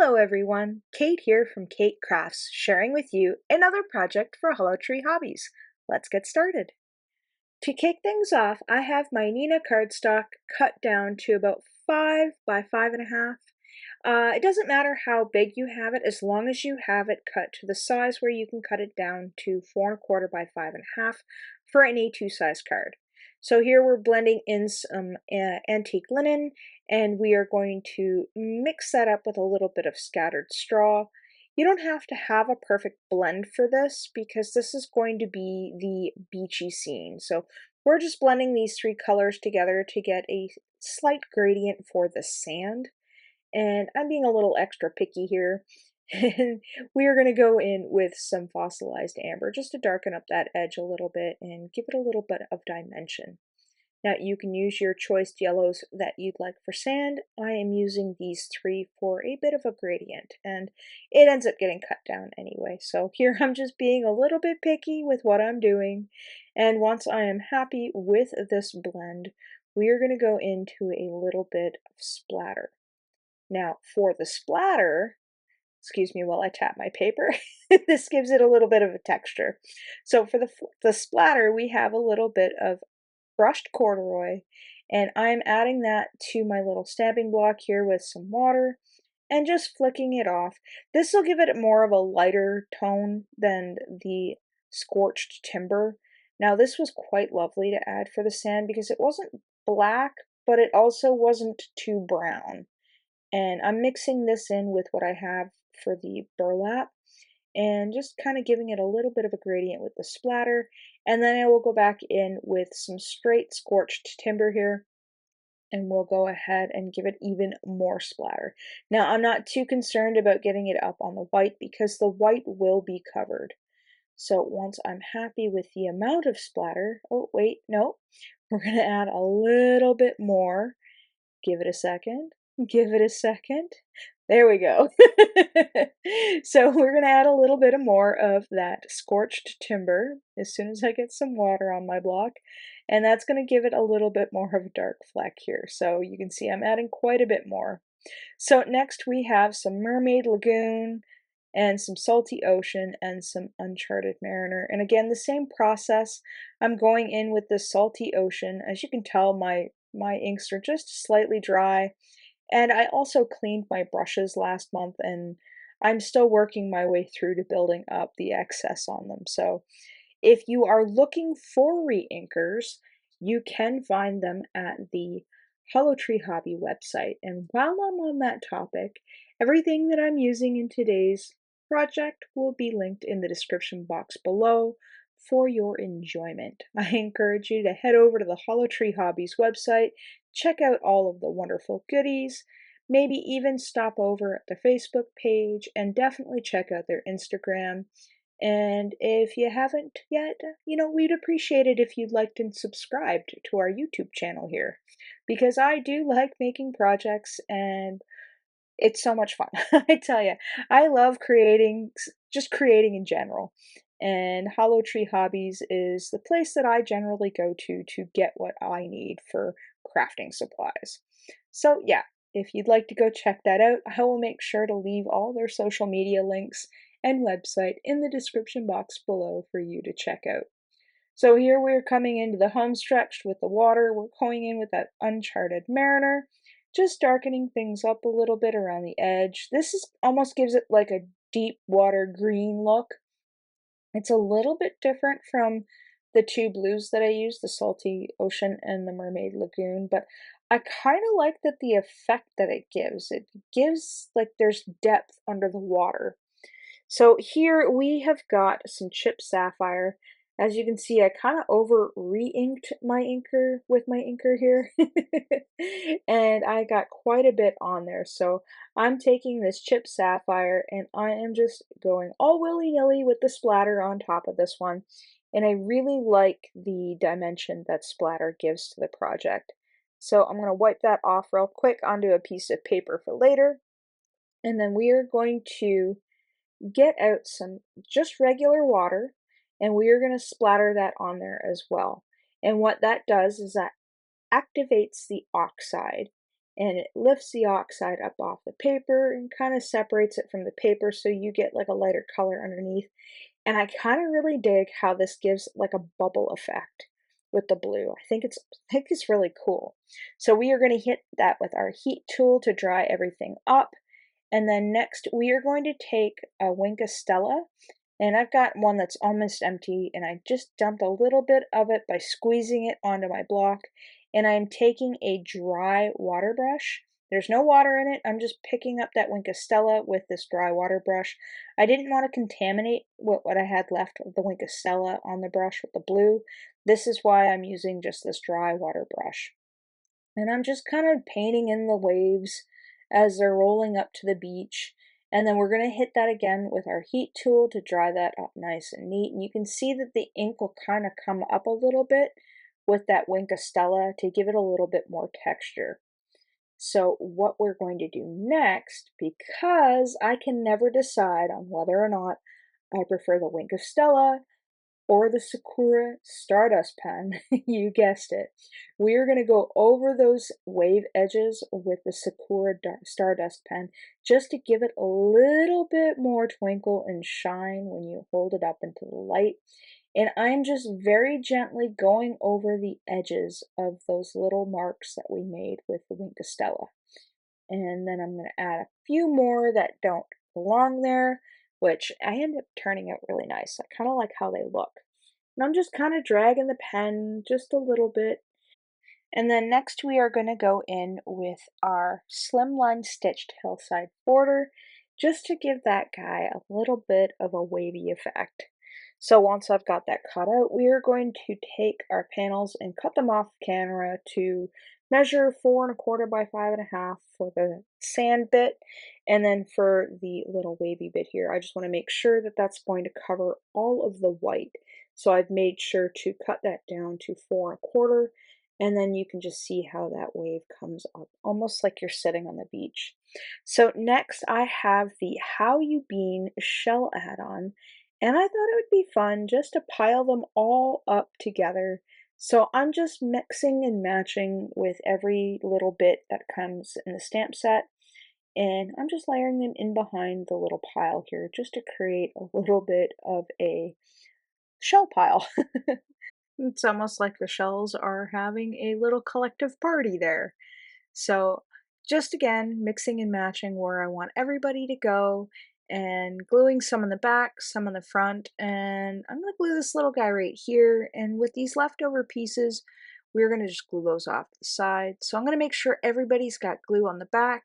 Hello everyone, Kate here from Keight Krafts, sharing with you another project for Hollow Tree Hobbies. Let's get started. To kick things off, I have my Nina cardstock cut down to about 5 by 5.5. It doesn't matter how big you have it, as long as you have it cut to the size where you can cut it down to 4.25 by 5.5 for an A2 size card. So here we're blending in some antique linen, and we are going to mix that up with a little bit of scattered straw. You don't have to have a perfect blend for this because this is going to be the beachy scene. So we're just blending these three colors together to get a slight gradient for the sand. And I'm being a little extra picky here. And we are going to go in with some Fossilized Amber just to darken up that edge a little bit and give it a little bit of dimension. Now you can use your choice yellows that you'd like for sand. I am using these three for a bit of a gradient, and it ends up getting cut down anyway. So here I'm just being a little bit picky with what I'm doing. And once I am happy with this blend, we are going to go into a little bit of splatter. Now for the splatter, excuse me while I tap my paper, this gives it a little bit of a texture. So for the splatter, we have a little bit of brushed corduroy, and I'm adding that to my little stamping block here with some water and just flicking it off. This will give it more of a lighter tone than the Scorched Timber. Now this was quite lovely to add for the sand because it wasn't black, but it also wasn't too brown. And I'm mixing this in with what I have for the burlap and just kind of giving it a little bit of a gradient with the splatter. And then I will go back in with some straight Scorched Timber here, and we'll go ahead and give it even more splatter. Now I'm not too concerned about getting it up on the white because the white will be covered. So once I'm happy with the amount of splatter, oh wait, no, we're going to add a little bit more. Give it a second. Give it a second. There we go. So we're going to add a little bit more of that Scorched Timber as soon as I get some water on my block. And that's going to give it a little bit more of a dark fleck here. So you can see I'm adding quite a bit more. So next we have some Mermaid Lagoon and some Salty Ocean and some Uncharted Mariner. And again, the same process. I'm going in with the Salty Ocean. As you can tell, my inks are just slightly dry. And I also cleaned my brushes last month, and I'm still working my way through to building up the excess on them. So if you are looking for re-inkers, you can find them at the Hollow Tree Hobby website. And while I'm on that topic, everything that I'm using in today's project will be linked in the description box below for your enjoyment. I encourage you to head over to the Hollow Tree Hobbies website, check out all of the wonderful goodies, maybe even stop over at their Facebook page, and definitely check out their Instagram. And if you haven't yet, we'd appreciate it if you'd liked and subscribed to our YouTube channel here, because I do like making projects and it's so much fun. I tell you, I love creating, just creating in general. And Hollow Tree Hobbies is the place that I generally go to get what I need for crafting supplies. So yeah, if you'd like to go check that out, I will make sure to leave all their social media links and website in the description box below for you to check out. So here we're coming into the home stretch with the water. We're going in with that Uncharted Mariner, just darkening things up a little bit around the edge. This is almost gives it like a deep water green look. It's a little bit different from the two blues that I use, the Salty Ocean and the Mermaid Lagoon, but I kind of like that the effect that it gives. It gives like there's depth under the water. So here we have got some chipped sapphire. As you can see, I kind of over re-inked my inker with my inker here. And I got quite a bit on there. So I'm taking this chipped sapphire and I am just going all willy-nilly with the splatter on top of this one. And I really like the dimension that splatter gives to the project. So I'm going to wipe that off real quick onto a piece of paper for later. And then we are going to get out some just regular water, and we are going to splatter that on there as well. And what that does is that activates the oxide, and it lifts the oxide up off the paper and kind of separates it from the paper so you get like a lighter color underneath. And I kind of really dig how this gives like a bubble effect with the blue. I think it's really cool. So we are going to hit that with our heat tool to dry everything up. And then next we are going to take a wink of Stella, and I've got one that's almost empty, and I just dumped a little bit of it by squeezing it onto my block. And I'm taking a dry water brush. There's no water in it. I'm just picking up that wink of Stella with this dry water brush. I didn't want to contaminate what I had left of the wink of Stella on the brush with the blue. This is why I'm using just this dry water brush. And I'm just kind of painting in the waves as they're rolling up to the beach. And then we're going to hit that again with our heat tool to dry that up nice and neat. And you can see that the ink will kind of come up a little bit with that wink of Stella to give it a little bit more texture. So what we're going to do next, because I can never decide on whether or not I prefer the wink of Stella or the Sakura Stardust pen, you guessed it. We are going to go over those wave edges with the Sakura Stardust pen just to give it a little bit more twinkle and shine when you hold it up into the light. And I'm just very gently going over the edges of those little marks that we made with the Wink of Stella. And then I'm going to add a few more that don't belong there, which I end up turning out really nice. I kind of like how they look. And I'm just kind of dragging the pen just a little bit. And then next we are going to go in with our Slimline stitched hillside border just to give that guy a little bit of a wavy effect. So once I've got that cut out, we are going to take our panels and cut them off camera to measure 4¼ by 5½ for the sand bit. And then for the little wavy bit here, I just want to make sure that that's going to cover all of the white. So I've made sure to cut that down to 4¼ and then you can just see how that wave comes up, almost like you're sitting on the beach. So next I have the How You Bean shell add-on, and I thought it would be fun just to pile them all up together. So I'm just mixing and matching with every little bit that comes in the stamp set, and I'm just layering them in behind the little pile here just to create a little bit of a shell pile. It's almost like the shells are having a little collective party there. So just again, mixing and matching where I want everybody to go and gluing some on the back, some on the front, and I'm going to glue this little guy right here. And with these leftover pieces, we're going to just glue those off to the side. So I'm going to make sure everybody's got glue on the back,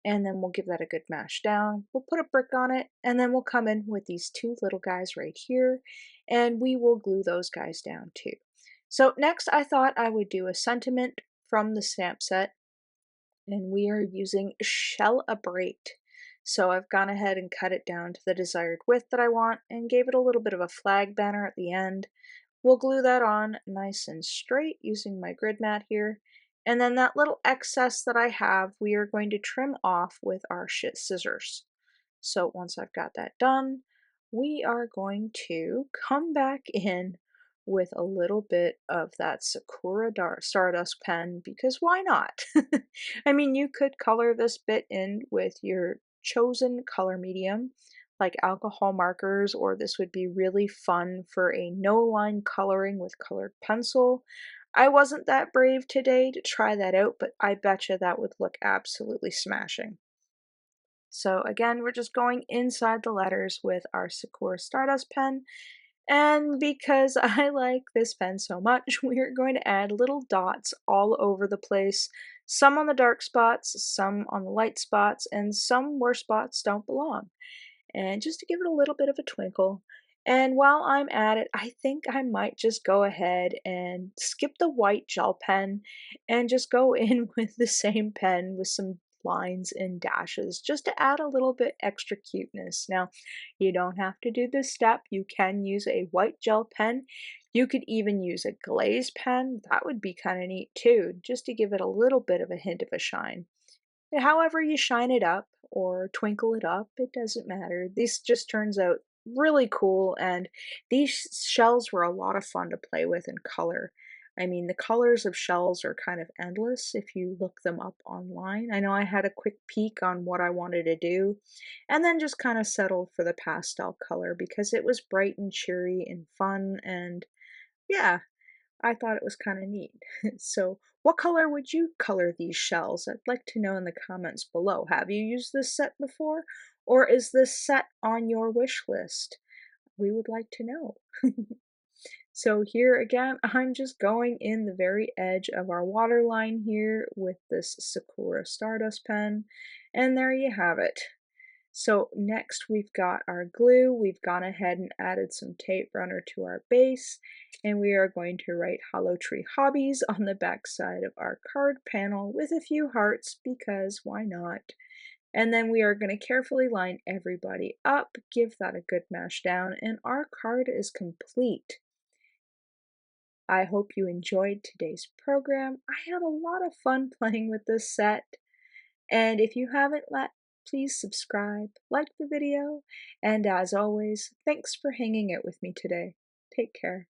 and then we'll give that a good mash down. We'll put a brick on it, and then we'll come in with these two little guys right here, and we will glue those guys down too. So next I thought I would do a sentiment from the stamp set, and we are using Shell Abrate. So I've gone ahead and cut it down to the desired width that I want and gave it a little bit of a flag banner at the end. We'll glue that on nice and straight using my grid mat here. And then that little excess that I have, we are going to trim off with our scissors. So once I've got that done, we are going to come back in with a little bit of that Sakura Stardust pen, because why not? I mean, you could color this bit in with your chosen color medium, like alcohol markers, or this would be really fun for a no-line coloring with colored pencil. I wasn't that brave today to try that out, but I betcha that would look absolutely smashing. So again, we're just going inside the letters with our Sakura Stardust pen. And because I like this pen so much, we're going to add little dots all over the place. Some on the dark spots, some on the light spots, and some where spots don't belong. And just to give it a little bit of a twinkle. And while I'm at it, I think I might just go ahead and skip the white gel pen and just go in with the same pen with some lines and dashes just to add a little bit extra cuteness. Now, you don't have to do this step. You can use a white gel pen. You could even use a glaze pen. That would be kind of neat too, just to give it a little bit of a hint of a shine. However you shine it up or twinkle it up, it doesn't matter. This just turns out really cool, and these shells were a lot of fun to play with and color. I mean, the colors of shells are kind of endless if you look them up online. I know I had a quick peek on what I wanted to do and then just kind of settled for the pastel color because it was bright and cheery and fun, and yeah, I thought it was kind of neat. So, what color would you color these shells? I'd like to know in the comments below. Have you used this set before, or is this set on your wish list? We would like to know. So here again, I'm just going in the very edge of our water line here with this Sakura Stardust pen, and there you have it. So next we've got our glue. We've gone ahead and added some tape runner to our base, and we are going to write Hollow Tree Hobbies on the back side of our card panel with a few hearts because why not? And then we are going to carefully line everybody up, give that a good mash down, and our card is complete. I hope you enjoyed today's program. I had a lot of fun playing with this set, and if you haven't please subscribe, like the video, and as always, thanks for hanging out with me today. Take care.